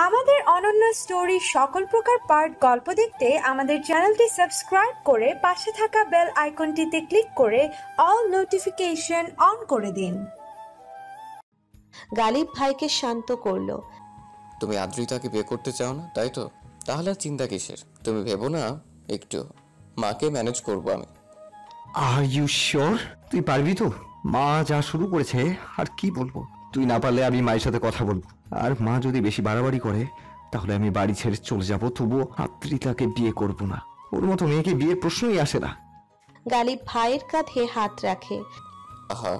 আমাদের অনন্য স্টোরি সকল প্রকার পার্ট গল্প দেখতে আমাদের চ্যানেলটি সাবস্ক্রাইব করে পাশে থাকা বেল আইকনটিতে ক্লিক করে অল নোটিফিকেশন অন করে দিন। গালিব ভাইকে শান্ত করলো। তুমি আদ্রিতাকে বিয়ে করতে চাও না, তাই তো? তাহলে আর চিন্তা কিসের? তুমি ভেবো না একটু, মাকে ম্যানেজ করবো আমি। Are you sure? তুই পারবি তো? মা যা শুরু করেছে আর কি বলবো। তুই না পারলে আমি মায়ের সাথে কথা বলবো, আর মা যদি বেশি বাড়াবাড়ি করে তাহলে আমি বাড়ি ছেড়ে চলে যাবো, তবুও আদ্রিতাকে বিয়ে করব না। ওর মতো মেয়েকে বিয়ের প্রশ্নই আসে না। গালিব ভাইয়ের কাঁধে হাত রাখে। আহা,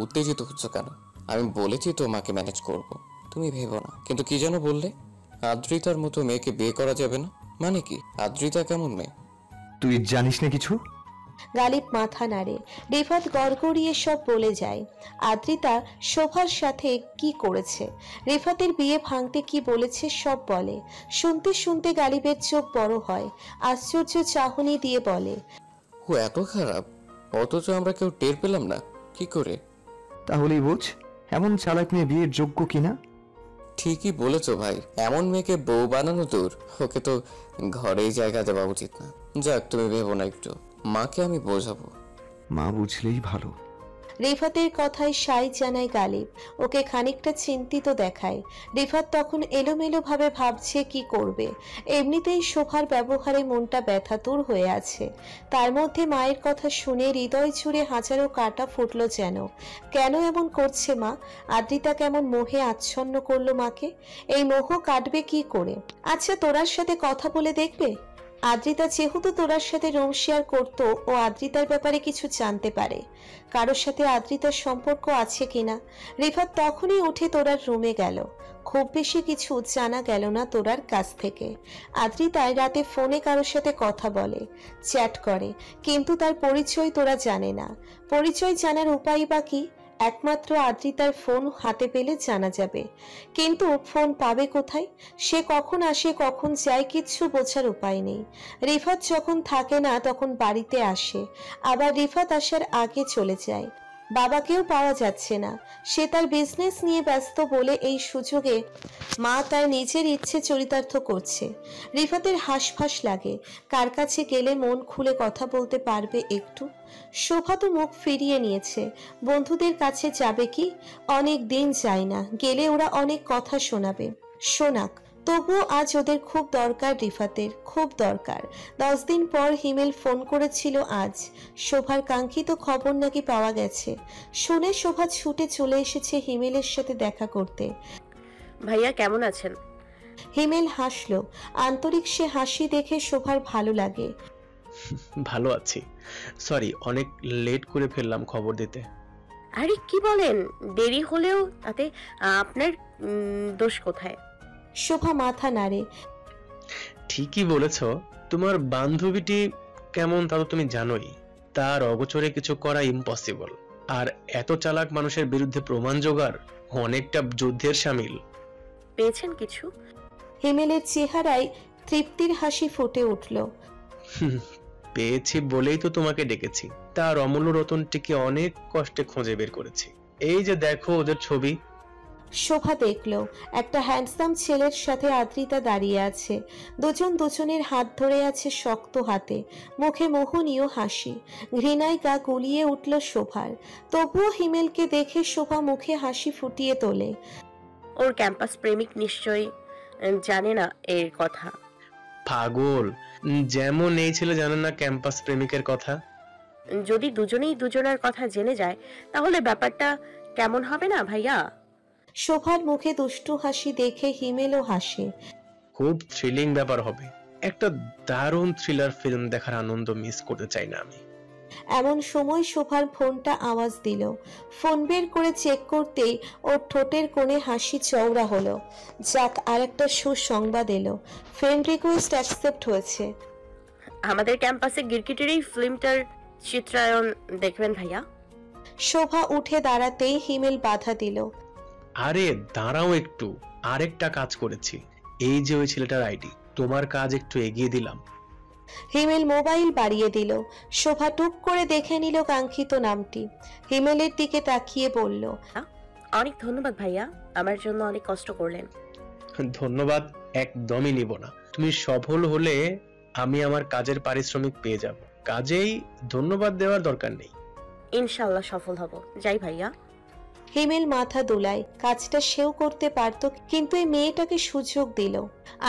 উত্তেজিত হচ্ছ কেন? আমি বলেছি তো মাকে ম্যানেজ করব, তুমি ভেবো না। কিন্তু কি যেন বললে, আদ্রিতার মতো মেয়েকে বিয়ে করা যাবে না? মানে কি? আদ্রিতা কেমন মেয়ে? তুই জানিস না কিছু? গালিব মাথা নাড়ে। রিফাত গড়গড়িয়ে সব বলে যায়। আদ্রিতা শোভার সাথে কি করেছে, রিফাতের বিয়ে ভাঙতে কি বলেছে সব বলে। শুনতে শুনতে গালিবের চোখ বড় হয়, আশ্চর্য চাহনি দিয়ে বলে, ও এত খারাপ, অথচ আমরা কেউ টের পেলাম না। কি করে? তাহলেই বোঝ এমন চালাক মেয়ে বিয়ের যোগ্য কিনা। ঠিকই বলেছো ভাই, এমন মেয়েকে বউ বানানো দূর, ওকে তো ঘরেই জায়গা দেওয়া উচিত না। যাক, তুমি ভেবো না একটু, মাকে আমি বোঝাবো। মা বুঝলেই ভালো। রিফাতের কথায় সাই জানায় গালিব, ওকে খানিকটা চিন্তিত দেখায়। রিফাত তখন এলোমেলো ভাবে ভাবছে কি করবে। এমনিতেই শোভার ব্যবহারে মনটা ব্যথাতুর হয়ে আছে, তার মধ্যে মায়ের কথা শুনে হৃদয় জুড়ে হাজারো কাঁটা ফুটলো যেন। কেন এমন করছে মা? আদ্রিতা কেমন মোহে আচ্ছন্ন করলো মাকে? এই মোহ কাটবে কি করে? আচ্ছা, তোরার সাথে কথা বলে দেখবে। আদ্রিতা যেহেতু তোরার সাথে রুম শেয়ার করতো, ও আদ্রিতার ব্যাপারে কিছু জানতে পারে। কারোর সাথে আদ্রিতার সম্পর্ক আছে কিনা। রিফাত তখনই উঠে তোরার রুমে গেল। খুব বেশি কিছু জানা গেল না তোরার কাছ থেকে। আদ্রিতায় রাতে ফোনে কারোর সাথে কথা বলে, চ্যাট করে, কিন্তু তার পরিচয় তোরা জানে না। পরিচয় জানার উপায় বা কি? একমাত্র আদ্রিতার ফোন হাতে পেলে জানা যাবে, কিন্তু ফোন পাবে কোথায়? সে কখন আসে কখন যায় কিচ্ছু বোঝার উপায় নেই। রিফাত যখন থাকে না তখন বাড়িতে আসে, আবার রিফাত আসার আগে চলে যায়। বাবাকেও পাওয়া যাচ্ছে না, সে তার বিজনেস নিয়ে ব্যস্ত বলে এই সুযোগে মা তার নিজের ইচ্ছে চরিতার্থ করছে। রিফাতের হাঁসফাঁস লাগে, কার কাছে গেলে মন খুলে কথা বলতে পারবে একটু। শোভা তো মুখ ফিরিয়ে নিয়েছে, বন্ধুদের কাছে যাবে কি? অনেক দিন যায় না, গেলে ওরা অনেক কথা শোনাবে। শোনাক, তবুও আজ ওদের খুব দরকার, রিফাতের খুব দরকার। 10 দিন পর হিমেল ফোন করেছিল আজ, শোভার কাঙ্ক্ষিত খবর নাকি পাওয়া গেছে। শুনে শোভা ছুটে চলে এসেছে হিমেলের সাথে দেখা করতে। ভাইয়া কেমন আছেন? হিমেল হাসলো, আন্তরিক সে হাসি দেখে শোভার ভালো লাগে। ভালো আছি, সরি অনেক লেট করে ফেললাম খবর দিতে। আরে কি বলেন, দেরি হলেও তাতে আপনার দোষ কোথায়? শোভা মাথা নাড়ে। ঠিকই বলেছ, তোমার বান্ধবীটি কেমন তা তো তুমি জানোই। তার অগোচরে কিছু করা ইম্পসিবল, আর এত চালাক মানুষের বিরুদ্ধে প্রমাণ জোগাড় অনেকটা যুদ্ধের শামিল। পেয়েছেন কিছু? হিমেলের চেহারায় তৃপ্তির হাসি ফুটে উঠল। পেয়েছি বলেই তো তোমাকে ডেকেছি। তার অমূল্য রতনটিকে অনেক কষ্টে খুঁজে বের করেছি। এই যে দেখো ওদের ছবি। শোভা দেখলো একটা হ্যান্ডসাম ছেলের সাথে আদ্রিতা দাঁড়িয়ে আছে। দুজন দুজনের হাত ধরে আছে শক্ত হাতে, মুখে মোহনীয় হাসি। ঘৃণায় গা গুলিয়ে উঠল শোভার, তবুও হিমেলকে দেখে শোভা মুখে হাসি ফুটিয়ে তোলে। ওর ক্যাম্পাস প্রেমিক নিশ্চয়ই জানে না এর কথা। পাগল, যেমন এই ছেলে জানে না ক্যাম্পাস প্রেমিকের কথা। যদি দুজনেই দুজনের কথা জেনে যায় তাহলে ব্যাপারটা কেমন হবে না ভাইয়া? শোভার মুখে দুষ্টু হাসি দেখে হিমেলও হাসে। খুব থ্রিলিং ব্যাপার হবে। একটা দারুণ থ্রিলার ফিল্ম দেখার আনন্দ মিস করতে চাই না আমি। এমন সময় শোভার ফোনটা আওয়াজ দিল। ফোন বের করে চেক করতেই ওর ঠোঁটের কোণে হাসি চওড়া হলো। যাক, আরেকটা সুসংবাদ এলো, ফ্রেন্ড রিকোয়েস্ট অ্যাকসেপ্ট হয়েছে। আমাদের ক্যাম্পাসে গিরগিটির এই ফিল্মটার চিত্রায়ন দেখবেন ভাইয়া? শোভা উঠে দাঁড়াতেই হিমেল বাধা দিল। আরে দাঁড়াও একটু, আরেকটা কাজ করেছি। এই যে ওই ছেলেটার আইডি, তোমার কাজ একটু এগিয়ে দিলাম। হিমেল মোবাইল বাড়িয়ে দিল। শোভা টুক করে দেখে নিল কাঙ্ক্ষিত নামটি। হিমেলের দিকে তাকিয়ে বলল, অনেক ধন্যবাদ ভাইয়া, আমার জন্য অনেক কষ্ট করলেন। ধন্যবাদ একদমই নিব না। তুমি সফল হলে আমি আমার কাজের পারিশ্রমিক পেয়ে যাব, কাজেই ধন্যবাদ দেওয়ার দরকার নেই। ইনশাল্লাহ সফল হব। যাই ভাইয়া। হিমেল মাথা দোলায়। কাজটা সেও করতে পারত, কিন্তু এই মেয়েটাকে সুযোগ দিল।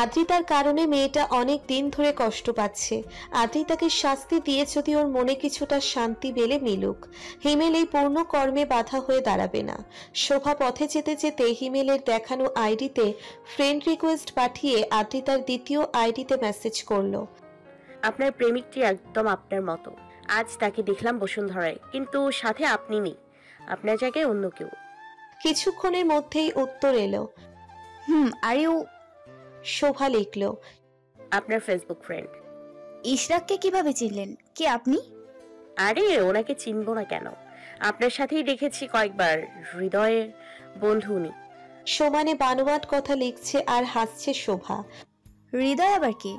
আদ্রিতার কারণে মেয়েটা অনেক দিন ধরে কষ্ট পাচ্ছে। আদ্রিতাকে শাস্তি দিয়ে যদি ওর মনে কিছুটা শান্তি পেলে মিলুক। হিমেল এই পূর্ণ কর্মে বাধা হয়ে দাঁড়াবে না। শোভা পথে যেতে যেতে হিমেলের দেখানো আইডিতে ফ্রেন্ড রিকোয়েস্ট পাঠিয়ে আদ্রিতার দ্বিতীয় আইডিতে মেসেজ করলো। আপনার প্রেমিকটি একদম আপনার মতো। আজ তাকে দেখলাম বসুন্ধরায়, কিন্তু সাথে আপনি নেই, আপনার জায়গায় অন্য কেউ। কিছুক্ষণের মধ্যেই উত্তর এলো। Are you? শোভা লিখল, আপনার ফেসবুক ফ্রেন্ড। ইশরাককে কিভাবে চিনলেন? কে আপনি? আরে ওনাকে চিনবো না কেন, আপনার সাথেই দেখেছি কয়েকবার। হৃদয়ের বন্ধু উনি। সমানে বানোয়াট কথা লিখছে আর হাসছে শোভা। হৃদয় আবার কে?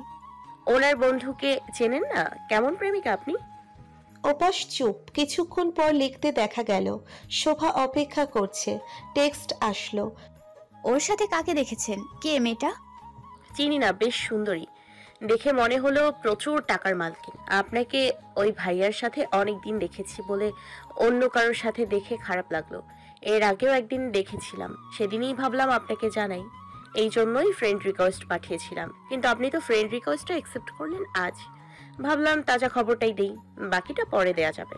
ওনার বন্ধুকে চেনেন না? কেমন প্রেমিকা আপনি? ওপাশ চুপ। কিছুক্ষণ পর লিখতে দেখা গেল। শোভা অপেক্ষা করছে। টেক্সট আসলো। ওর সাথে কাকে দেখেছেন? কে মেয়েটা? চিনি না, বেশ সুন্দরী, দেখে মনে হলো প্রচুর টাকার মালকিন। আপনাকে ওই ভাইয়ার সাথে অনেক দিন দেখেছি বলে অন্য কারোর সাথে দেখে খারাপ লাগলো। এর আগেও একদিন দেখেছিলাম, সেদিনই ভাবলাম আপনাকে জানাই, এই জন্যই ফ্রেন্ড রিকোয়েস্ট পাঠিয়েছিলাম। কিন্তু আপনি তো ফ্রেন্ড রিকোয়েস্টটা অ্যাকসেপ্ট করলেন আজ, ভাবলাম তাজা খবরটাই দেই, বাকিটা পরে দেয়া যাবে।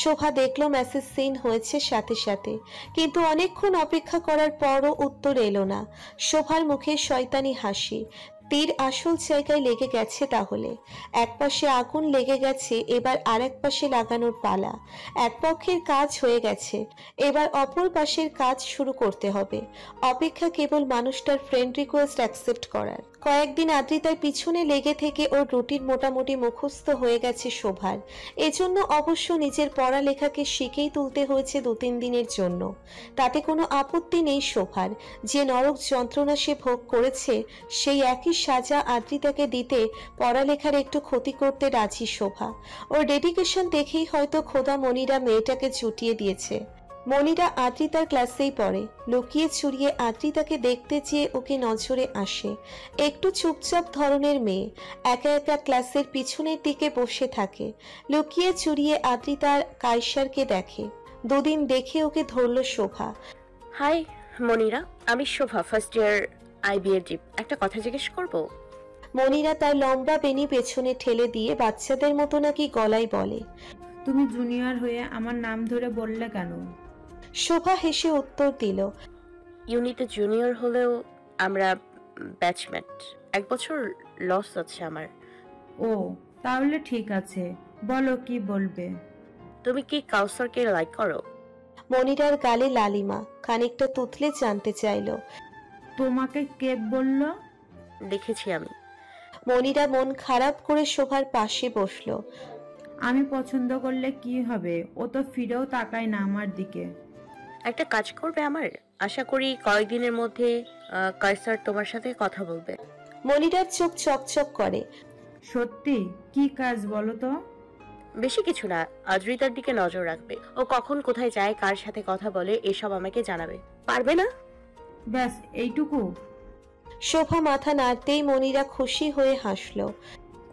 শোভা দেখলো মেসেজ সিন হয়েছে সাথে সাথে, কিন্তু অনেকক্ষণ অপেক্ষা করার পরও উত্তর এলো না। শোভার মুখে শয়তানি হাসি। তীর আসল জায়গায় লেগে গেছে তাহলে। এক পাশে আগুন লেগে গেছে, এবার আরেক পাশে লাগানোর পালা। এক পক্ষের কাজ হয়ে গেছে, এবার অপর পাশের কাজ শুরু করতে হবে। অপেক্ষা কেবল মানুষটার ফ্রেন্ড রিকোয়েস্ট অ্যাকসেপ্ট করার। কয়েকদিন আদ্রিতার পিছনে লেগে থেকে ওর রুটিন মোটামুটি মুখস্থ হয়ে গেছে শোভার। এজন্য অবশ্য নিজের পড়ালেখাকে শিখেই তুলতে হয়েছে 2-3 দিনের জন্য। তাতে কোনো আপত্তি নেই শোভার। যে নরক যন্ত্রণা সে ভোগ করেছে, সেই একই সাজা আদ্রিতাকে দিতে পড়ালেখার একটু ক্ষতি করতে রাজি শোভা। ওর ডেডিকেশন দেখেই হয়তো খোদা মনিরা মেয়েটাকে ছুটিয়ে দিয়েছে। মনিরা আদ্রিতার ক্লাসেই পড়ে। লুকিয়ে চুরিয়ে আদ্রিতাকে দেখতে চেয়ে ওকে নজরে আসে। একটু চুপচাপ ধরনের মেয়ে, একা একা ক্লাসের পিছনের দিকে বসে থাকে। লুকিয়ে চুরিয়ে আদ্রিতার কায়সারকে দেখে। 2 দিন দেখে ওকে ধরল শোভা। হাই মনিরা, আমি শোভা, ফার্স্ট ইয়ার IB এর ডিপ। একটা কথা জিজ্ঞেস করবো? মনিরা তার লম্বা বেনি পেছনে ঠেলে দিয়ে বাচ্চাদের মতো নাকি গলায় বলে, তুমি জুনিয়র হয়ে আমার নাম ধরে বললে কেন? শোভা হেসে উত্তর দিল, ইউনিটে জুনিয়র হলেও আমরা ব্যাচমেট। 1 বছর লস আছে আমার। ও তাহলে ঠিক আছে, বলো কি বলবে। তুমি কি কাউসারকে লাইক করো? মনিরার গালে লালিমা। খানিকটা তুতলে জানতে চাইল, তোমাকে কে বলল? দেখেছি আমি। মনিরা মন খারাপ করে শোভার পাশে বসলো। আমি পছন্দ করলে কি হবে? ও তো ফিরেও তাকায় না আমার দিকে। একটা কাজ করবে আমার? আশা করি কয়েকদিনের মধ্যে কায়সার তোমার সাথে কথা বলবে। মনিরার চোখ চকচক করে। সত্যি? কি কাজ বলো তো? বেশি কিছু না, আদ্রিতার দিকে নজর রাখবে। ও কখন কোথায় যায়, কার সাথে কথা বলে, এসব আমাকে জানাবে। পারবে না? ব্যাস এইটুকু? শোভা মাথা নাড়তেই মনিরা খুশি হয়ে হাসলো।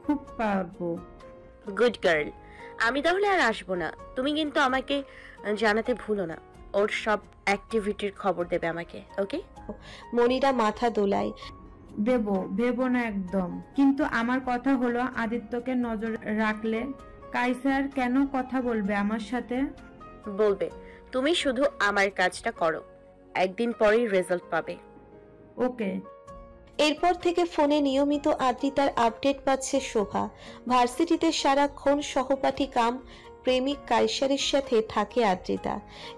খুব পারবো। Good girl. আমি তাহলে আর আসবো না। তুমি কিন্তু আমাকে জানাতে ভুলো না। ওর সব অ্যাক্টিভিটির খবর দেবে আমাকে, ওকে? মনিরা মাথা দোলায়। দেবো, ভেবো না একদম। কিন্তু আমার কথা হলো, আদিত্যকে নজর রাখলে কাইসার কেন কথা বলবে আমার সাথে? বলবে। তুমি শুধু আমার কাজটা করো, একদিন পরেই রেজাল্ট পাবে। ওকে। এরপর থেকে ফোনে নিয়মিত আদ্রিতার আপডেট পাচ্ছে শোভা। ভার্সিটিতে সারাক্ষণ সহপাঠী কাম প্রেমিক কায়সারের সাথে থাকে আদ্রিতা।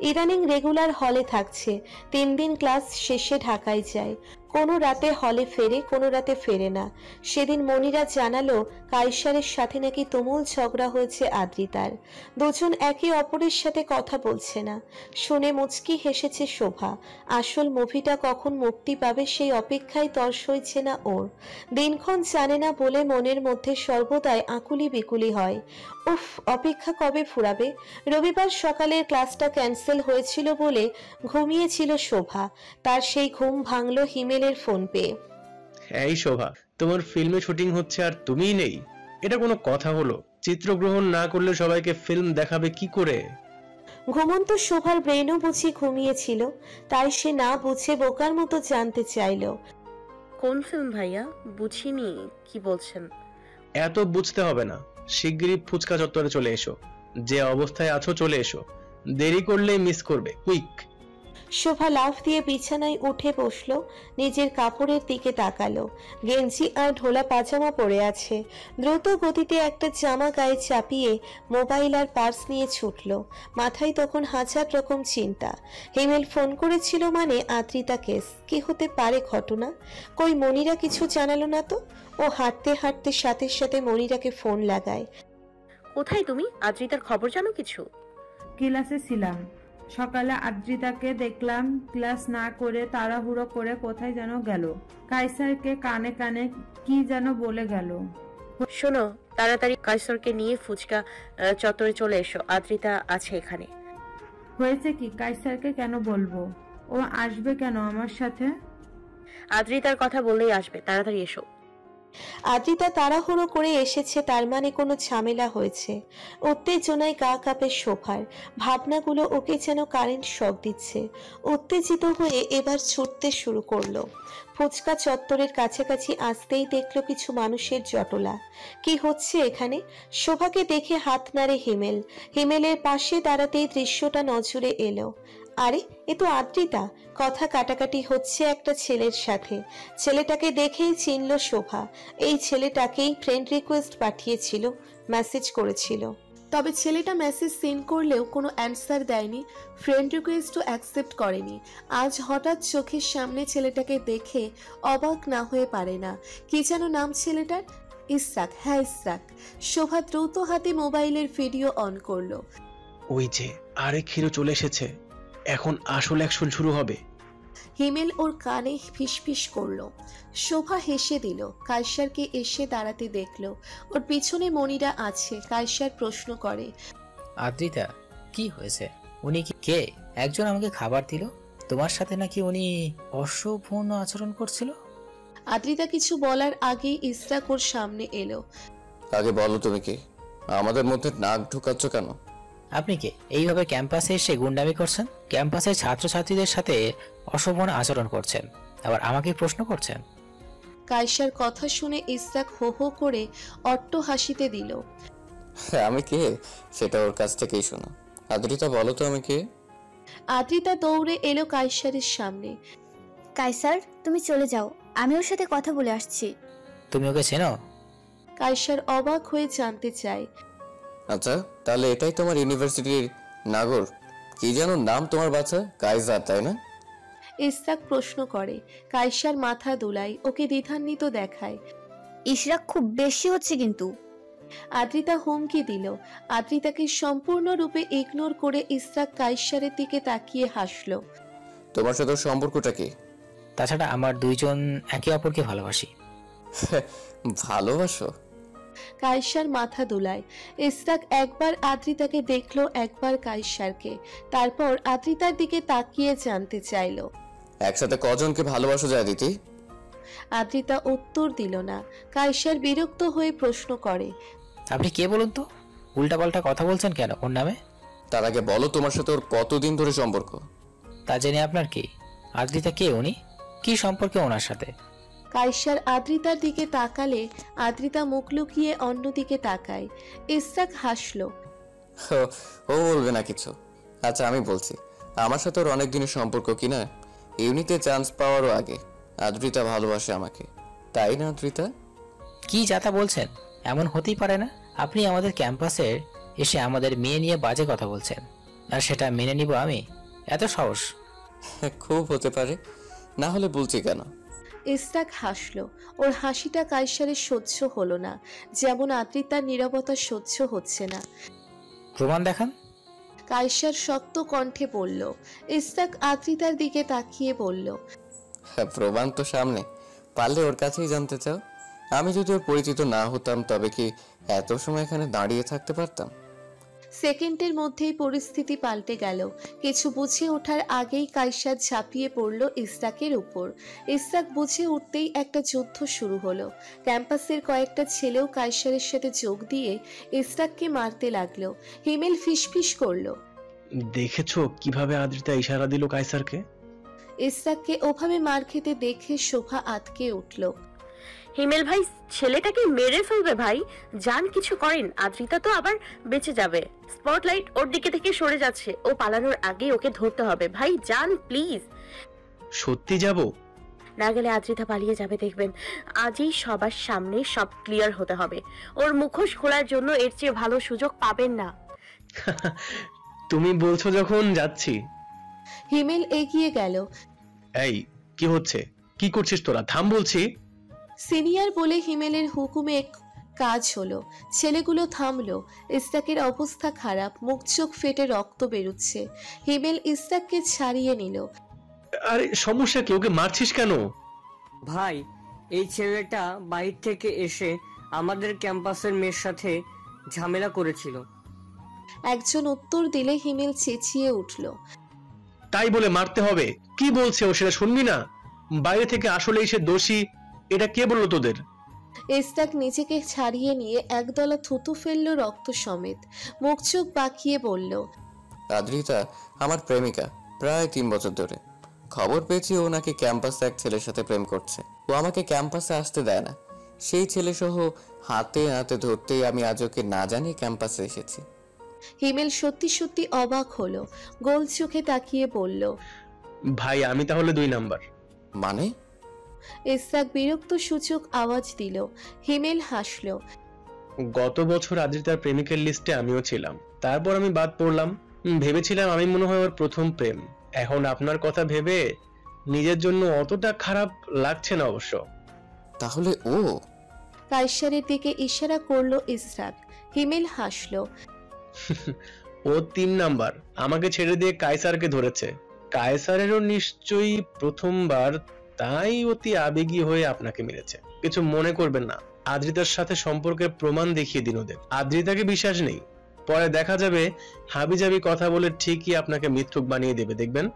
ইদানিং রেগুলার হলে থাকছে। 3 দিন ক্লাস শেষে ঢাকায় যায়। কোনো রাতে হলে ফেরে, কোনো রাতে ফেরে না। সেদিন মনিরা জানালো কায়সারের সাথে নাকি তুমুল ঝগড়া হয়েছে আদ্রিতার। দুজন একে অপরের সাথে কথা বলছে না। শুনে মুচকি হেসেছে শোভা। আসল মুভিটা কখন মুক্তি পাবে সেই অপেক্ষায় তর সইছে না ওর। দিনক্ষণ জানে না বলে মনের মধ্যে সর্বদাই আকুলি বিকুলি হয়। উফ, অপেক্ষা কবে ফুরাবে? রবিবার সকালের ক্লাসটা ক্যান্সেল হয়েছিল বলে ঘুমিয়েছিল শোভা। তার সেই ঘুম ভাঙল হিমেলের ফোন পেয়ে। এই শোভা, তোমার ফিল্মে শুটিং হচ্ছে আর তুমিই নেই, এটা কোনো কথা হলো? চিত্রগ্রহণ না করলে সবাইকে ফিল্ম দেখাবে কি করে? ঘুমন্ত শোভার ব্রেনও বুঝি ঘুমিয়েছিল, তাই সে না বুঝে বোকার মতো জানতে চাইল। কোন ফিল্ম ভাইয়া? বুঝিনি, কি বলছেন? এত বুঝতে হবে না, শিগগিরই ফুচকা চত্বরে চলে এসো। যে অবস্থায় আছো চলে এসো, দেরি করলেই মিস করবে। কুইক। শোভা লাফ দিয়ে বিছানায় উঠে বসলো। নিজের কাপড়ের দিকে তাকালো। গেঞ্জি আর ঢোলা পাজামা পরে আছে। দ্রুত গতিতে একটা জামা গায়ে চাপিয়ে মোবাইল আর পার্স নিয়ে ছুটলো। মাথায় তখন হাজার রকম চিন্তা। হিমেল ফোন করেছিল মানে আদ্রিতা কেস। কি হতে পারে ঘটনা? কই মনিরা কিছু জানালো না তো? ও হাঁটতে হাঁটতে সাথে সাথে মনিরাকে ফোন লাগায়। কোথায় তুমি? আদ্রিতার খবর জানো কিছু? ক্লাসে ছিলাম, সকালে আদ্রিতাকে দেখলাম ক্লাস না করে তাড়াহুড়ো করে কোথায় যেন গেল। কাইসারকে কানে কানে কি যেন বলে গেল। শোনো, তাড়াতাড়ি কায়সরকে নিয়ে ফুচকা চত্বরে চলে এসো, আদ্রিতা আছে এখানে। হয়েছে কি? কাইসারকে কেন বলবো? ও আসবে কেন আমার সাথে? আদ্রিতার কথা বললেই আসবে, তাড়াতাড়ি এসো। আদ্রিতা তাড়াহুড়ো করে এসেছে, তার মানে কোনো ঝামেলা হয়েছে। উত্তেজনায় গা কাঁপে শোভার। ভাবনাগুলো ওকে যেন কারেন্ট শক দিচ্ছে। উত্তেজিত হয়ে এবার ছুটতে শুরু করলো। ফুচকা চত্বরের কাছাকাছি আসতেই দেখলো কিছু মানুষের জটলা। কি হচ্ছে এখানে? শোভাকে দেখে হাত নাড়ে হিমেল। হিমেলের পাশে দাঁড়াতেই দৃশ্যটা নজরে এলো। আরে, এ তো আদ্রিতা। কথা কাটাকাটি হচ্ছে একটা ছেলের সাথে। ছেলেটাকে দেখেই চিনল শোভা। এই ছেলেটাকেই ফ্রেন্ড রিকোয়েস্ট পাঠিয়েছিল, মেসেজ করেছিল। তবে ছেলেটা মেসেজ সেন্ড করলেও কোনো অ্যান্সার দেয়নি, ফ্রেন্ড রিকোয়েস্টও অ্যাকসেপ্ট করেনি। আজ হঠাৎ চোখের সামনে ছেলেটাকে দেখে অবাক না হয়ে পারে না। কি যেন নাম ছেলেটার? ইসরাক। হ্যাঁ, ইসরাক। শোভা দ্রুত হাতে মোবাইলের ভিডিও অন করলো। ওই যে আরেক হিরো চলে এসেছে, এখন আসল অ্যাকশন শুরু হবে। হিমেল ওর কানে ফিসফিস করলো। শোভা হেসে দিল। কায়সারকে এসে দাঁড়াতে দেখলো। ওর পিছনে মনিরা আছে। কায়সার প্রশ্ন করে, আদ্রিতা, কি হয়েছে? উনি কি কে? একজন আমাকে খাবার দিল, তোমার সাথে নাকি উনি অশোভন আচরণ করছিল। আদ্রিতা কিছু বলার আগে ইসরাক ওর সামনে এলো। আগে বলো তুমি কি? আমাদের মধ্যে নাক ঢুকাচ্ছ কেন? আপনি কে? এইভাবে ক্যাম্পাসে এসে গুন্ডামি করছেন, ক্যাম্পাসের ছাত্রছাত্রীদের সাথে অশোভন আচরণ করছেন, আবার আমাকে প্রশ্ন করছেন। কায়সার কথা শুনে ইসরাক হো হো করে অট্ট হাসিতে দিল। আমি কে সেটা ওর কাছ থেকেই শোনো। আদ্রিতা বলো তো আমি কে? আদ্রিতা দৌড়ে এলো কায়সারের সামনে। কাইসার, তুমি চলে যাও, আমি ওর সাথে কথা বলে আসছি। তুমি ওকে চেনো? কায়সার অবাক হয়ে জানতে চায়। আচ্ছা, তাহলে এটাই তোমার ইউনিভার্সিটির নাগর? কি যেন নাম তোমার বাচ্চা? কাইজার, তাই না? ইসরাক প্রশ্ন করে। কায়সার মাথা দোলায়, ওকে দ্বিধান্বিত দেখায়। ইশরাক, খুব বেশি হচ্ছে কিন্তু। আদ্রিতা হুমকি দিল। আদ্রিতাকে সম্পূর্ণরূপে ইগনোর করে ইসরাক কায়সারের দিকে তাকিয়ে হাসলো। তোমার সাথে ওর সম্পর্কটা কি? তাছাড়া আমার দুইজন একে অপরকে ভালোবাসি। ভালোবাসো? কায়সার মাথা দোলায়। ইসরাক একবার আদ্রিতাকে দেখলো, একবার কায়সারকে। তারপর আদ্রিতার দিকে তাকিয়ে জানতে চাইলো, একসাথে কজনকে ভালোবাসো যায় দিতি? আদ্রিতা উত্তর দিল না। কায়সার বিরক্ত হয়ে প্রশ্ন করে, আপনি কে বলুন তো? উল্টাপাল্টা কথা বলছেন কেন ওর নামে? তার আগে বলো তোমার সাথে ওর কতদিন ধরে সম্পর্ক? তা জেনে আপনার কি? আদ্রিতা কে? উনি কি সম্পর্কে ওনার সাথে? কায়সার আদ্রিতার দিকে তাকালে আদ্রিতা মুখ লুকিয়ে অন্যদিকে তাকায়। ইসরাক হাসলো। ও বলবে না কিছু। আচ্ছা, আমি বলছি, আমার সাথে ওর অনেক দিনের সম্পর্ক, কিনা ইউনিতে চান্স পাওয়ারও আগে আদ্রিতা ভালোবাসে আমাকে, তাই না আদ্রিতা? কি যাতা বলছেন? এমন হতেই পারে না। আপনি আমাদের ক্যাম্পাসে এসে আমাদের মেয়ে নিয়ে বাজে কথা বলছেন, আর সেটা মেনে নিব আমি? এত সাহস? খুব হতে পারে, না হলে বলছি কেন? ইস্তাক হাসল। ওর হাসিটা কায়সারের সহ্য হলো না, যেমন আদ্রিতার নীরবতা সহ্য হচ্ছে না। প্রমাণ দেখান। কায়সার শক্ত কণ্ঠে বলল। ইস্তাক আদ্রিতার দিকে তাকিয়ে বলল, হ্যাঁ, প্রমাণ তো সামনে, পারলে ওর কাছেই জানতে চাও। আমি যদি ওর পরিচিত না হতাম তবে কি এত সময় এখানে দাঁড়িয়ে থাকতে পারতাম? সেকেন্ডের মধ্যেই পরিস্থিতি পাল্টে গেল। কিছু বুঝে ওঠার আগেই কায়সার ঝাঁপিয়ে পড়ল ইস্তাকের উপর। ইস্তাক বুঝে উঠতেই একটা যুদ্ধ শুরু হলো। ক্যাম্পাসের কয়েকটা ছেলেও কায়সারের সাথে যোগ দিয়ে ইস্তাককে মারতে লাগলো। হিমেল ফিসফিস করলো, দেখেছো কিভাবে আদ্রিতা ইশারা দিল কায়সারকে? ইস্তাককে ওভাবে মার খেতে দেখে শোভা আতকে উঠল। হিমেল ভাই ছেলেটাকে মেরে ফেলবে ভাই, যান কিছু করেন, আদ্রিতা তো আবার বেঁচে যাবে। স্পটলাইট ওর দিকে থেকে সরে যাচ্ছে, ও পালানোর আগে ওকে ধরতে হবে ভাই, যান প্লিজ। সত্যি যাব? না গেলে আদ্রিতা পালিয়ে যাবে, দেখবেন আজই সবার সামনে সব ক্লিয়ার হতে হবে। ওর মুখোশ খোলার জন্য এর চেয়ে ভালো সুযোগ পাবেন না। তুমি বলছো যখন যাচ্ছি। হিমেল এগিয়ে গেল। এই কি হচ্ছে, কি করছিস তোরা? থাম বলছি। সিনিয়র বলে হিমেলের হুকুমে কাজ হলো। ছেলেগুলো থামলো। ইস্তাকের অবস্থা খারাপ, মুখ চোখ ফেটে রক্ত বেরোচ্ছে। হিমেল ইস্তাককে ছাড়িয়ে নিল। আরে সমস্যা কি? ওকে মারছিস কেন? ভাই, এই ছেলেটা বাইরে থেকে এসে আমাদের ক্যাম্পাসের মেয়ের সাথে ঝামেলা করেছিল। একজন উত্তর দিলে হিমেল চেঁচিয়ে উঠল, তাই বলে মারতে হবে? কি বলছে ও সেটা শুনবি না? বাইরে থেকে আসলেই সে দোষী, এটা কে বললো তোদের? ইস্তাক নিজেকে ছাড়িয়ে নিয়ে একদলা থুতু ফেললো রক্ত সমেত। মুখ চোখ বাঁকিয়ে বলল, আদ্রিতা আমার প্রেমিকা, প্রায় 3 বছর ধরে। খবর পেয়েছি ও নাকি ক্যাম্পাসে এক ছেলের সাথে প্রেম করছে। ও আমাকে ক্যাম্পাসে আসতে দেয় না। সেই ছেলে সহ হাতে হাতে ধরতেই আমি আজ ওকে না জানিয়ে ক্যাম্পাসে এসেছি। হিমেল সত্যি সত্যি অবাক হলো। গোল চোখে তাকিয়ে বলল, ভাই আমি তাহলে 2 নাম্বার। মানে? ইস্তাক বিরক্ত সূচক আওয়াজ দিল। হিমেল হাসল। গত বছর আদ্রিতার প্রেমিকের লিস্টে আমিও ছিলাম, তারপর আমি বাদ পড়লাম। ভেবেছিলাম আমি মনে হয় ওর প্রথম প্রেম। এখন আপনার কথা ভেবে নিজের জন্য অতটা খারাপ লাগছে না অবশ্য। তাহলে ও? কায়সারের দিকে ইশারা করলো ইসরাক। হিমেল হাসল। ও 3 নাম্বার, আমাকে ছেড়ে দিয়ে কায়সারকে ধরেছে। কায়সারেরও নিশ্চয়ই প্রথমবার, তাই অতি আবেগী হয়ে আপনাকে মেরেছে। কিছু মনে করবেন না, আদ্রিতার সাথে সম্পর্কের প্রমাণ দেখিয়ে দিন ওদের। আদ্রিতাকে বিশ্বাস নেই, পরে দেখা যাবে হাবিজাবি কথা বলে ঠিকই আপনাকে মিথ্যুক বানিয়ে দেবে, দেখবেন।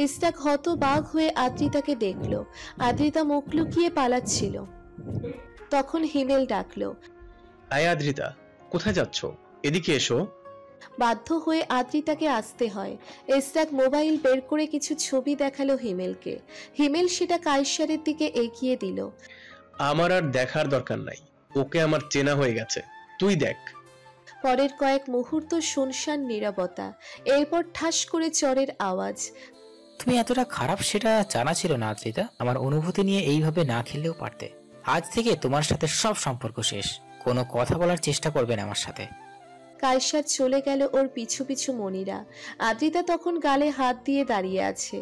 ইস্তাক হতবাক হয়ে আদ্রিতাকে দেখলো। আদ্রিতা মুখ লুকিয়ে পালাচ্ছিল। তখন হিমেল ডাকলো, আয় আদ্রিতা, কোথায় যাচ্ছ? এদিকে এসো। বাধ্য হয়ে আদ্রিতাকে আসতে হয়। ইস্তাক মোবাইল বের করে কিছু ছবি দেখালো হিমেলকে। হিমেল সেটা কায়সারের দিকে এগিয়ে দিল। আমার আর দেখার দরকার নাই, ওকে আমার চেনা হয়ে গেছে, তুই দেখ। পরের কয়েক মুহূর্ত শুনশান নীরবতা। এরপর ঠাস করে চরের আওয়াজ। তুমি এতটা খারাপ সেটা জানা ছিল না আদ্রিতা। আমার অনুভূতি নিয়ে এইভাবে না খেললেও পারতে। আজ থেকে তোমার সাথে সব সম্পর্ক শেষ। কোনো কথা বলার চেষ্টা করবে না আমার সাথে। কায়সার চলে গেল ওর পিছু পিছু মনিরা। আদ্রিতা তখন গালে হাত দিয়ে দাঁড়িয়ে আছে।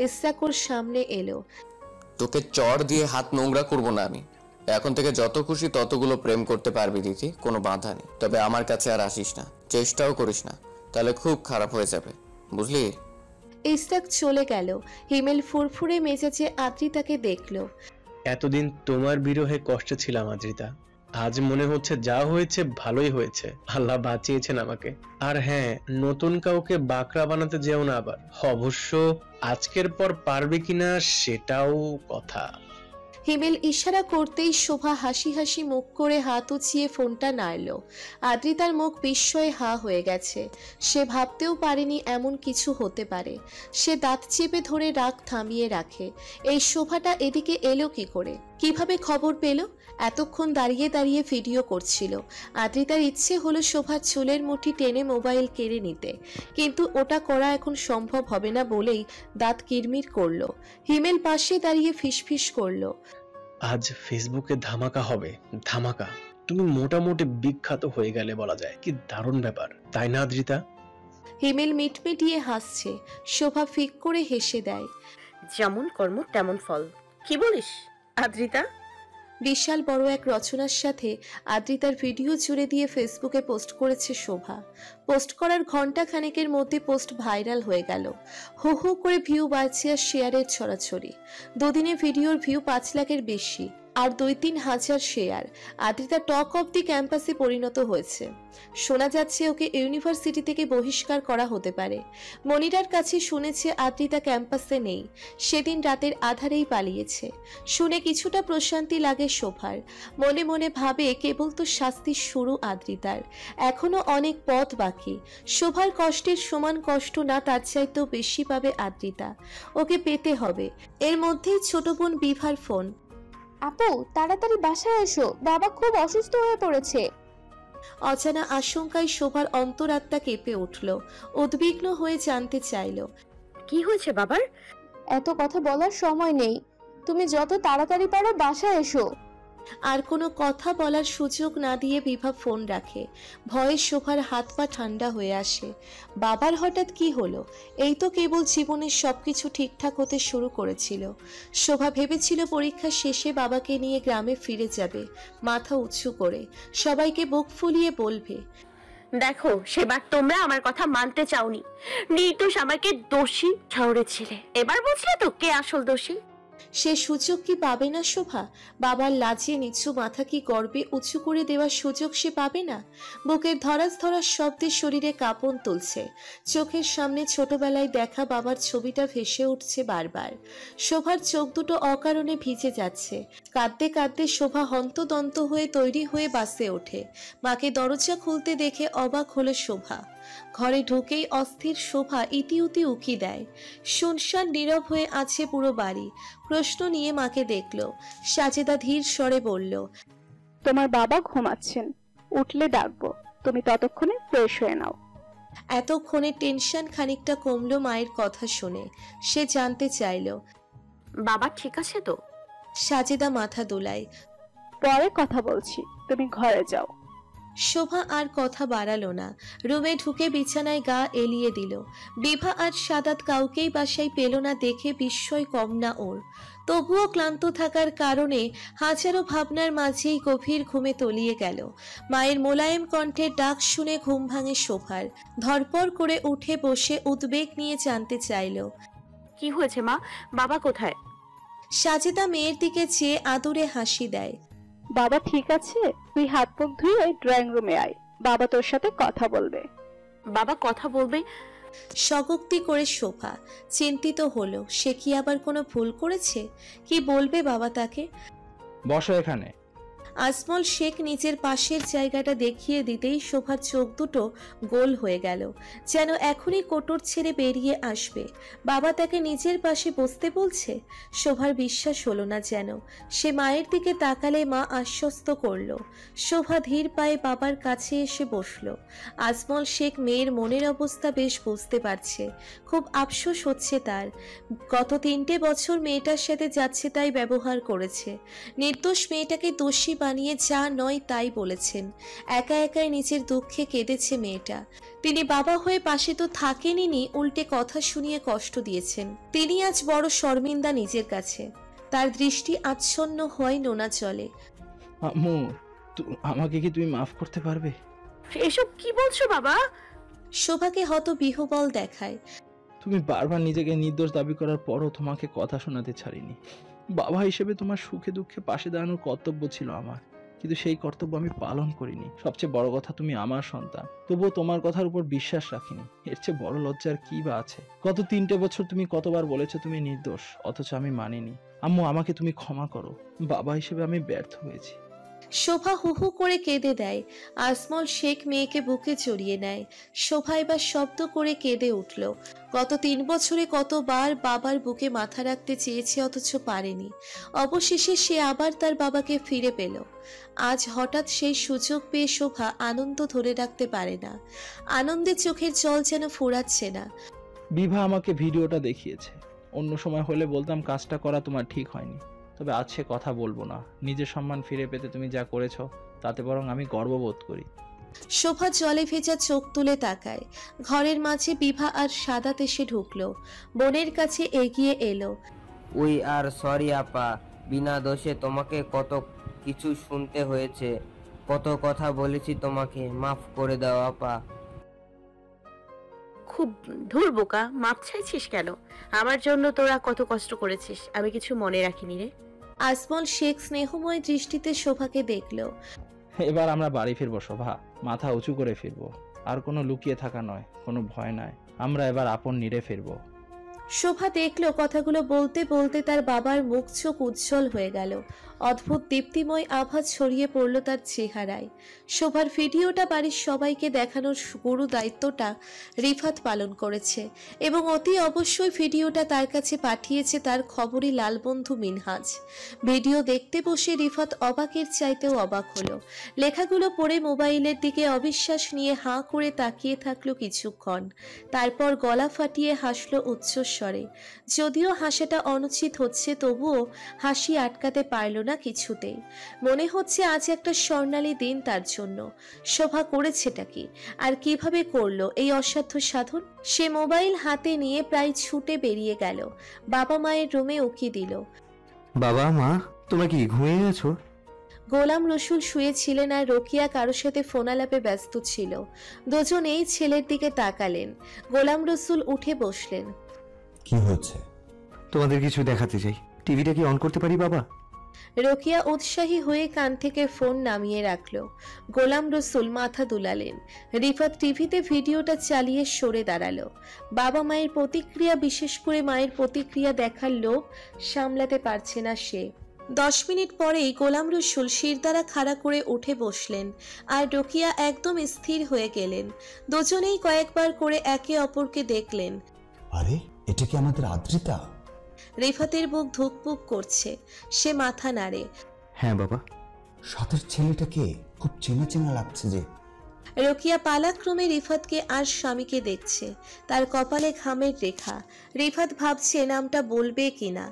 ইস্তাক ওর সামনে এলো। তোকে চড় দিয়ে হাত নোংরা করব না আমি। এখন থেকে যত খুশি ততগুলো প্রেম করতে পারবি দিদি, কোনো বাধা নেই। তবে আমার কাছে আর আসিস না, চেষ্টাও করিস না, তাহলে খুব খারাপ হয়ে যাবে, বুঝলি? ইস্তাক চলে গেল। হিমেল ফুরফুরে মেজাজে আদ্রিতাকে দেখলো। এতদিন তোমার বিরহে কষ্টে ছিলাম আদ্রিতা, আজ মনে হচ্ছে যা হয়েছে ভালোই হয়েছে, আল্লাহ বাঁচিয়েছেন আমাকে। আর হ্যাঁ, নতুন কাউকে বাকরা বানাতে যেও না আবার। অবশ্য আজকের পর পারবে কিনা সেটাও কথা। হিমেল ইশারা করতেই শোভা হাসি হাসি মুখ করে হাত উঁচিয়ে ফোনটা নাড়ল। আদ্রিতার মুখ বিস্ময়ে হা হয়ে গেছে। সে ভাবতেও পারেনি এমন কিছু হতে পারে। সে দাঁত চেপে ধরে রাগ থামিয়ে রাখে। এই শোভাটা এদিকে এলো কি করে? কিভাবে খবর পেল? এতক্ষণ দাঁড়িয়ে দাঁড়িয়ে ভিডিও করছিল। আদ্রিতার ইচ্ছে হলো শোভার চুলের মুঠি টেনে মোবাইল কেড়ে নিতে, কিন্তু ওটা করা এখন সম্ভব হবে না বলেই দাঁত কিরমির করলো। হিমেল পাশে দাঁড়িয়ে ফিসফিস করলো, আজ ফেসবুকে ধামাকা হবে, ধামাকা। তুমি মোটামুটি বিখ্যাত হয়ে গেলে বলা যায়। কি দারুণ ব্যাপার, তাই না আদ্রিতা? হিমেল মিটমিটিয়ে হাসছে। শোভা ফিক করে হেসে দেয়, যেমন কর্ম তেমন ফল। কি বলিস আদ্রিতা? বিশাল বড় এক রচনার সাথে আদ্রিতার ভিডিও জুড়ে দিয়ে ফেসবুকে পোস্ট করেছে শোভা। পোস্ট করার ঘন্টা খানেকের মধ্যে পোস্ট ভাইরাল হয়ে গেল। হু হু করে ভিউ বাড়ছে আর শেয়ারের ছড়াছড়ি। দুদিনে ভিডিওর ভিউ 5 লাখের বেশি আর 2-3 হাজার share. Adrita talk of the ক্যাম্পাসে পরিণত হয়েছে। শোনা যাচ্ছে ওকে ইউনিভার্সিটি থেকে বহিষ্কার করা হতে পারে। মনিরার কাছে শুনেছে আদ্রিতা ক্যাম্পাসে নেই, সেদিন রাতের আধারেই পালিয়েছে। শুনে কিছুটা প্রশান্তি লাগে শোভার। মনে মনে ভাবে কেবল তো শাস্তির শুরু আদ্রিতার, এখনো অনেক পথ বাকি। শোভার কষ্টের সমান কষ্ট না তার চাইতেও বেশি পাবে আদ্রিতা। ওকে পেতে হবে। এর মধ্যেই ছোট বোন বিভার ফোন। আপু তাড়াতাড়ি বাসায় এসো, বাবা খুব অসুস্থ হয়ে পড়েছে। অজানা আশঙ্কায় শোভার অন্তরাত্মা কেঁপে উঠল। উদ্বিগ্ন হয়ে জানতে চাইল, কি হয়েছে বাবার? এত কথা বলার সময় নেই, তুমি যত তাড়াতাড়ি পারো বাসায় এসো। আর কোনো কথা বলার সুযোগ না দিয়ে বিভা ফোন রাখে। ভয়ে শোভার হাত পা ঠান্ডা হয়ে আসে। বাবার হঠাৎ কি হলো? এই তো কেবল জীবনের সবকিছু ঠিকঠাক হতে শুরু করেছিল। শোভা ভেবেছিল পরীক্ষা শেষে বাবাকে নিয়ে গ্রামে ফিরে যাবে, মাথা উঁচু করে সবাইকে বুক ফুলিয়ে বলবে, দেখো সেবার তোমরা আমার কথা মানতে চাওনি, নির্দোষ আমাকে দোষী ঠাউরেছিলে, এবার বুঝলে তো কে আসল দোষী। সে সুযোগ কি পাবে না শোভা? বাবার লাজে নিচু মাথা কি গর্বে উঁচু করে দেওয়ার সুযোগ সে পাবে না? বুকের ধরাস ধরাস শব্দে শরীরে কাঁপন তুলছে। চোখের সামনে ছোটবেলায় দেখা বাবার ছবিটা ভেসে উঠছে বারবার। শোভার চোখ দুটো অকারণে ভিজে যাচ্ছে। কাঁদতে কাঁদতে শোভা হন্তদন্ত হয়ে তৈরি হয়ে বাসে ওঠে। মাকে দরজা খুলতে দেখে অবাক হলো শোভা। ঘরে ঢুকেই অস্থির শোভা ইতিউতি উকি দেয়। শুনশান নীরব হয়ে আছে পুরো বাড়ি। প্রশ্ন নিয়ে মাকে দেখল। সাজেদা ধীর স্বরে বলল, তোমার বাবা ঘুমাচ্ছেন, উঠলে ডাকবো, তুমি ততক্ষণে ফ্রেশ হয়ে নাও। এতক্ষণে টেনশন খানিকটা কমলো মায়ের কথা শুনে। সে জানতে চাইল, বাবা ঠিক আছে তো? সাজেদা মাথা দোলায়। পরে কথা বলছি, তুমি ঘরে যাও। শোভা আর কথা বাড়ালো না। রুমে ঢুকে বিছানায় গা এলিয়ে দিল। বিভা আর সাদাত কাউকেই বাসায় পেল না দেখে বিস্ময় কম না ওর। তবুও ক্লান্ত থাকার কারণে হাজারো ভাবনার মাঝেই গভীর ঘুমে তলিয়ে গেল। মায়ের মোলায়েম কণ্ঠের ডাক শুনে ঘুম ভাঙে শোভার। ধরপড় করে উঠে বসে উদ্বেগ নিয়ে জানতে চাইল, কি হয়েছে মা, বাবা কোথায়? সাজেদা মেয়ের দিকে চেয়ে আদুরে হাসি দেয়। বাবা ঠিক আছে, তুই হাত মুখ ধুয়ে ড্রয়িং রুমে আয়, বাবা তোর সাথে কথা বলবে। বাবা কথা বলবে? স্বগোক্তি করে শোভা। চিন্তিত হলো, সে কি আবার কোনো ভুল করেছে? কি বলবে বাবা তাকে? বসো এখানে। আজমল শেখ নিজের পাশের জায়গাটা দেখিয়ে দিতেই শোভার চোখ দুটো গোল হয়ে গেল, যেন এখনই কোটর ছেড়ে বেরিয়ে আসবে। বাবা তাকে নিজের পাশে বসতে বলছে। শোভার বিশ্বাস হলো না যেন। সে মায়ের দিকে তাকালে মা আশ্বস্ত করল। শোভা ধীর পায়ে বাবার কাছে এসে বসল। আজমল শেখ মেয়ের মনের অবস্থা বেশ বুঝতে পারছে। খুব আফসোস হচ্ছে তার। গত 3টে বছর মেয়েটার সাথে যাচ্ছে তাই ব্যবহার করেছে। নির্দোষ মেয়েটাকে দোষী বানিয়ে যা নয় তাই বলেছেন। একা একাই নিজের দুঃখে কেঁদেছে মেয়েটা। তিনি বাবা হয়ে পাশে তো থাকেনই, উল্টে কথা শুনিয়ে কষ্ট দিয়েছেন। তিনি আজ বড় শর্মিন্দা নিজের কাছে। তার দৃষ্টি আচ্ছন্ন হয় নোনা চলে। আম্মু, আমাকে কি তুমি মাফ করতে পারবে? এসব কি বলছো বাবা? শোভাকে হত বিহবল দেখায়। তুমি বারবার নিজেকে নির্দোষ দাবি করার পরও তোমাকে কথা শোনাতে ছাড়িনি। বাবা হিসেবে তোমার সুখে দুঃখে পাশে দাঁড়ানোর কর্তব্য ছিল আমার, কিন্তু সেই কর্তব্য আমি পালন করিনি। সবচেয়ে বড় কথা, তুমি আমার সন্তান, তবুও তোমার কথার উপর বিশ্বাস রাখিনি। এর চেয়ে বড় লজ্জার কি বা আছে? গত 3টে বছর তুমি কতবার বলেছো তুমি নির্দোষ, অথচ আমি মানিনি। আম্মু, আমাকে তুমি ক্ষমা করো। বাবা হিসেবে আমি ব্যর্থ হয়েছি। শোভা হু হু করে কেঁদে দেয়। আজমল শেখ মেয়েকে বুকে জড়িয়ে নেয়। শোভা এবার শব্দ করে কেঁদে উঠল। গত 3 বছরে কতবার বাবার বুকে মাথা রাখতে চেয়েছে, অথচ পারেনি। অবশেষে সে আবার তার বাবাকে ফিরে পেল। আজ হঠাৎ সেই সুযোগ পেয়ে শোভা আনন্দ ধরে রাখতে পারে না। আনন্দে চোখের জল যেন ফুরাচ্ছে না। বিভা আমাকে ভিডিওটা দেখিয়েছে। অন্য সময় হলে বলতাম কাজটা করা তোমার ঠিক হয়নি, তবে আজ সে কথা বলবো না। নিজের সম্মান ফিরে পেতে তুমি যা করেছো তাতে বরং আমি গর্ববোধ করি। শোভা জলে ভেজা চোখ তুলে তাকায়। ঘরের মাঝে বিভা আর সাদাত এসে ঢুকলো। বোনের কাছে এগিয়ে এলো। উই আর সরি আপা, বিনা দোষে তোমাকে কত কিছু শুনতে হয়েছে, কত কথা বলেছি তোমাকে, মাফ করে দাও আপা। খুব ধুর বোকা, মাপ চাইছিস কেন? আমার জন্য তোরা কত কষ্ট করেছিস, আমি কিছু মনে রাখিনি রে। আজমল শেখ স্নেহময় দৃষ্টিতে শোভাকে দেখল। এবার আমরা বাড়ি ফিরবো শোভা, মাথা উঁচু করে ফিরবো। আর কোনো লুকিয়ে থাকা নয়, কোনো ভয় নাই, আমরা এবার আপন নিরে ফিরবো। শোভা দেখলো কথাগুলো বলতে বলতে তার বাবার মুখ চোখ উজ্জ্বল হয়ে গেল। অদ্ভুত দীপ্তিময় আভা ছড়িয়ে পড়ল তার চেহারায়। শোভার ভিডিওটা বাড়ির সবাইকে দেখানোর গুরু দায়িত্বটা রিফাত পালন করেছে এবং অতি অবশ্যই ভিডিওটা তার কাছে পাঠিয়েছে তার খবরি লালবন্ধু মিনহাজ। ভিডিও দেখতে বসে রিফাত অবাকের চাইতেও অবাক হলো। লেখাগুলো পড়ে মোবাইলের দিকে অবিশ্বাস নিয়ে হাঁ করে তাকিয়ে থাকলো কিছুক্ষণ, তারপর গলা ফাটিয়ে হাসলো উচ্চস্বরে। যদিও হাসাটা অনুচিত হচ্ছে, তবুও হাসি আটকাতে পারল না কিছুতেই। মনে হচ্ছে আজ একটা স্বর্ণালী দিন তার জন্য। শোভা করেছেটা কি, আর কিভাবে করলো এই অসাধ্য সাধন? সে মোবাইল হাতে নিয়ে প্রায় ছুটে বেরিয়ে গেল। বাবা মায়ের রুমে উকি দিল। বাবা মা, তোমরা কি ঘুমিয়ে গেছো? গোলাম রসুল শুয়েছিলেন আর রোকিয়া কারোর সাথে ফোনালাপে ব্যস্ত ছিল। দুজনেই ছেলের দিকে তাকালেন। গোলাম রসুল উঠে বসলেন। কি হচ্ছে? তোমাদের কিছু দেখাতে চাই। টিভিটা কি অন করতে পারি বাবা? রোকিয়া উৎসাহী হয়ে কান থেকে ফোন নামিয়ে রাখলো। গোলাম রসুল মাথা দুলালেন। রিফাত টিভিতে ভিডিওটা চালিয়ে সরে দাঁড়ালো। বাবা মায়ের প্রতিক্রিয়া, বিশেষ করে মায়ের প্রতিক্রিয়া দেখার লোভ সামলাতে পারছে না সে। 10 মিনিট পরেই গোলাম রসুল শিরদাঁড়া খাড়া করে উঠে বসলেন আর রোকিয়া একদম স্থির হয়ে গেলেন। দুজনেই কয়েকবার করে একে অপরকে দেখলেন। আরে, এটা কি আমাদের আদ্রিতা? রিফাতের বুক ধুকপুক করছে। সে মাথা নাড়ে। হ্যাঁ বাবা। সাথের ছেলেটাকে খুব চেনা চেনা লাগছে যে। রোকিয়া পালাক্রমে রিফাতকে আর স্বামীকে দেখছে। তার কপালে ঘামের রেখা। রিফাত ভাবছে নামটা বলবে কিনা।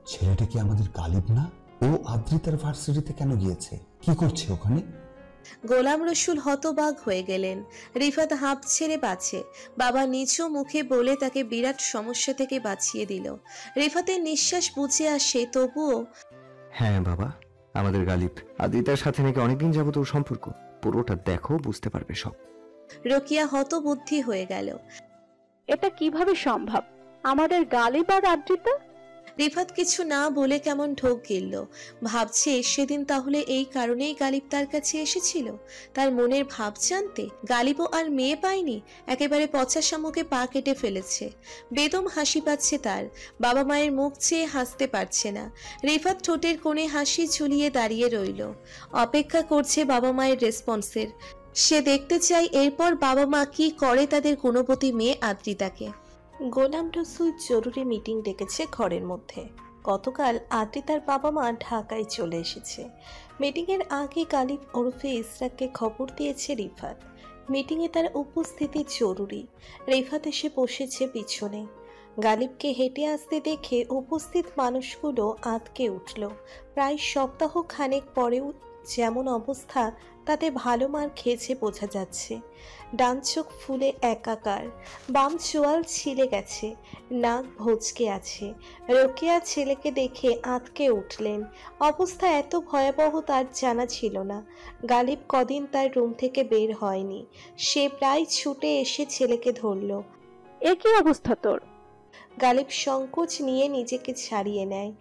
ছেলেটা কি আমাদের গালিব না? ও আদ্রিতার ভার্সিটিতে কেন গিয়েছে? কি করছে ওখানে? গোলাম রসুল হতবাক হয়ে গেলেন। রিফাত হাঁপ ছেড়ে বাঁচে। বাবা নিচু মুখে বলে তাকে বিরাট সমস্যা থেকে বাঁচিয়ে দিল। রিফাতের নিঃশ্বাস বুঝে আসে, তবুও। হ্যাঁ বাবা, আমাদের গালিব। আদিতার সাথে নাকি অনেকদিন যাবত ওর সম্পর্ক। পুরোটা দেখো, বুঝতে পারবে সব। রোকিয়া হতবুদ্ধি হয়ে গেল। এটা কিভাবে সম্ভব? আমাদের গালিব আর আদ্রিতা? রিফাত কিছু না বলে কেমন ঢোক গিলল। ভাবছে সেদিন তাহলে এই কারণেই গালিব তার কাছে এসেছিল, তার মনের ভাব জানতে। গালিবও আর মেয়ে পায়নি, একেবারে পচা শামুকে পা কেটে ফেলেছে। বেদম হাসি পাচ্ছে তার। বাবা মায়ের মুখ চেয়ে হাসতে পারছে না। রিফাত ঠোঁটের কোণে হাসি ঝুলিয়ে দাঁড়িয়ে রইল, অপেক্ষা করছে বাবা মায়ের রেসপন্সের। সে দেখতে চায় এরপর বাবা মা কি করে তাদের গুণবতী মেয়ে আদ্রিতাকে। গোলাম রসুল জরুরি মিটিং ডেকেছে ঘরের মধ্যে। গতকাল আদ্রিতার বাবা মা ঢাকায় চলে এসেছে। মিটিংয়ের আগে গালিব ওরফে ইসরাককে খবর দিয়েছে রিফাত। মিটিংয়ে তার উপস্থিতি জরুরি। রিফাত এসে বসেছে পিছনে। গালিবকে হেঁটে আসতে দেখে উপস্থিত মানুষগুলো আঁতকে উঠল। প্রায় সপ্তাহ খানেক পরেও যেমন অবস্থা, তাতে ভালো মার খেয়েছে বোঝা যাচ্ছে। ডান চোখ ফুলে একাকার, বাম চোয়াল ছিলে গেছে, নাক ভোঁচকে আছে। রোকেয়া ছেলেকে দেখে আঁতকে উঠলেন। অবস্থা এত ভয়াবহ তার জানা ছিল না। গালিব কদিন তার রুম থেকে বের হয়নি। সে প্রায় ছুটে এসে ছেলেকে ধরল। এ কি অবস্থা তোর? গালিব সংকোচ নিয়ে নিজেকে ছাড়িয়ে নেয়।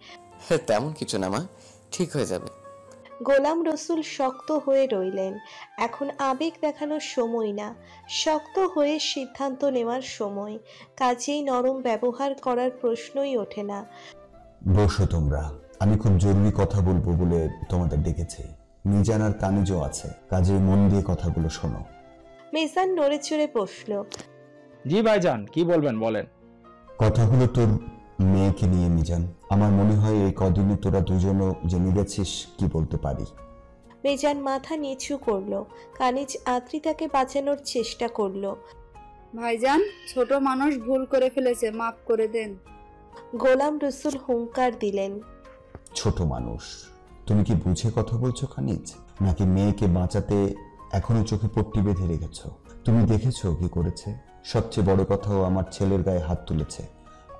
তেমন কিছু না মা, ঠিক হয়ে যাবে। গোলাম রসুল শক্ত হয়ে রইলেন। এখন আবেগ দেখানোর সময় না, শক্ত হয়ে সিদ্ধান্ত নেওয়ার সময়। কাজেই নরম ব্যবহার করার প্রশ্নই ওঠে না। বসো তোমরা, আমি খুব জরুরি কথা বলবো বলে তোমাদের ডেকেছি। মিজান আর কানিজও আছে, কাজেই মন দিয়ে কথাগুলো শোনো। মিজান নড়ে চড়ে বসল। জি ভাইজান, কি বলবেন বলেন। কথাগুলো তোর মেয়েকে নিয়ে মিজান। আমার মনে হয় এই কদিনে তোরা দুজনও জেনে গেছিস কি বলতে পারি। মিজান মাথা নিচু করলো। কানিজ আদ্রিতাকে বাঁচানোর চেষ্টা করলো। ভাইজান, ছোট মানুষ ভুল করে ফেলেছে, মাফ করে দেন। গোলাম রসুল হুঙ্কার দিলেন। ছোট মানুষ? তুমি কি বুঝে কথা বলছো কানিজ? নাকি মেয়েকে বাঁচাতে এখনো চোখে পট্টি বেঁধে রেখেছো? তুমি দেখেছো কি করেছে? সবচেয়ে বড় কথাও আমার ছেলের গায়ে হাত তুলেছে।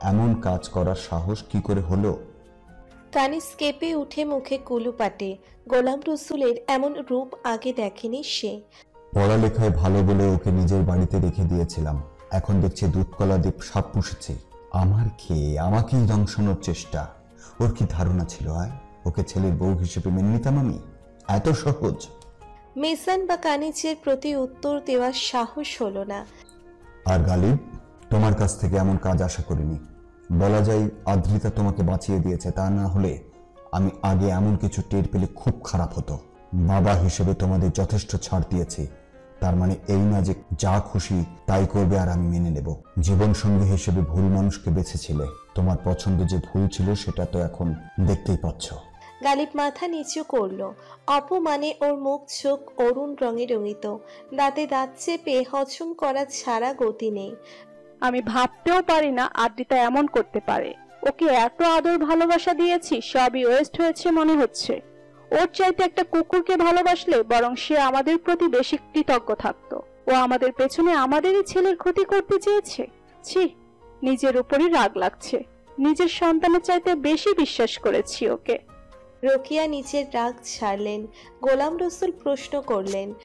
এমন কাজ করার সাহস কি করে হলো? কানিজ কেঁপে উঠে মুখে কুলু পাটে। গোলাম রসুলের এমন রূপ আগে দেখেনি সে। পড়ালেখায় ভালো বলে ওকে নিজের বাড়িতে রেখে দিয়েছিলাম, এখন দেখছি দুধকলা দ্বীপ সাপ পুষেছে। আমার খেয়ে আমাকেই দংশানোর চেষ্টা। ওর কি ধারণা ছিল ওকে ছেলের বউ হিসেবে মেনে নিতাম আমি? এত সহজ? মিসান বা কানিজের প্রতি উত্তর দেওয়ার সাহস হলো না। আর গালিব, তোমার কাছ থেকে এমন কাজ আশা করিনি। বলা যায় আদ্রিতা তোমাকে বাঁচিয়ে দিয়েছে, তা না হলে আমি আগে এমন কিছু টের পেলে খুব খারাপ হতো। বাবা হিসেবে তোমাদের যথেষ্ট ছাড় দিয়েছি, তার মানে এই না যে যা খুশি তাই করবে আর আমি মেনে নেব। জীবন সঙ্গী হিসেবে ভুল মানুষকে বেছেছিলে, তোমার পছন্দ যে ভুল ছিল সেটা তো এখন দেখতেই পাচ্ছ। গালিব মাথা নিচু করলো। অপমানে ওর মুখ চোখ অরুণ রঙে রঙিত। দাঁতে দাঁত চেপে হজম করা ছাড়া গতি নেই। আমি ভাবতেও পারি না আদ্রিতা এমন করতে পারে। ওকে এত আদর ভালোবাসা দিয়েছি, সবই ওয়েস্ট হয়েছে মনে হচ্ছে। ওর চাইতে একটা কুকুরকে ভালোবাসলে বরং সে আমাদের প্রতি বেশি কৃতজ্ঞ থাকতো। ও আমাদের পেছনে আমাদেরই ছেলের ক্ষতি করতে চেয়েছে। ছি, নিজের উপরই রাগ লাগছে। নিজের সন্তানের চাইতে বেশি বিশ্বাস করেছি ওকে। রোকিয়া নিজের রাগ ছাড়লেন। গোলাম রসুল প্রশ্ন করলেন,